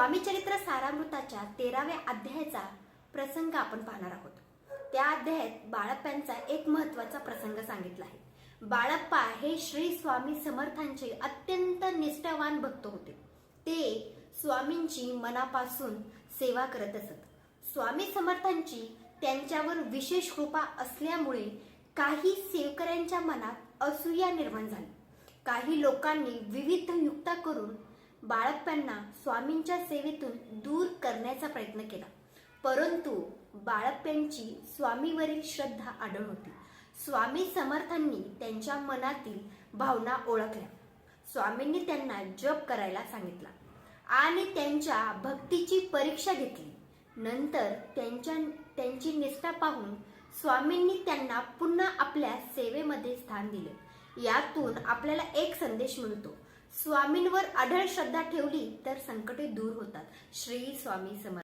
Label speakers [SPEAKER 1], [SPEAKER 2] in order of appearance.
[SPEAKER 1] स्वामी चरित्र सारामृताच्या 13व्या अध्यायाचा प्रसंग आपण पाहणार आहोत। त्या अध्यायात बाळप्पांचा एक महत्त्वाचा प्रसंग सांगितला आहे। बाळप्पा हे श्री स्वामी समर्थांचे अत्यंत निष्ठावान भक्त होते। ते स्वामींची मनापासून सेवा करत असत। स्वामी समर्थांची त्यांच्यावर विशेष कृपा असल्यामुळे काही सेवकऱ्यांच्या मनात असूया निर्माण झाली। काही लोकांनी विविध युक्त्या करून बाळप्पांना स्वामींच्या सेवेतून दूर करण्याचा प्रयत्न केला, परंतु बाळप्पांची स्वामीवरील श्रद्धा अढळ होती। स्वामी समर्थांनी त्यांच्या मनातील भावना ओळखल्या। स्वामींनी त्यांना जप करायला सांगितला आणि त्यांच्या भक्तीची परीक्षा घेतली। नंतर त्यांची निष्ठा पाहून स्वामींनी त्यांना पुन्हा आपल्या सेवेमध्ये स्थान दिले। यातून आपल्याला एक संदेश मिळतो, स्वामींवर अढळ श्रद्धा ठेवली तर संकटे दूर होतात। श्री स्वामी समर्थ।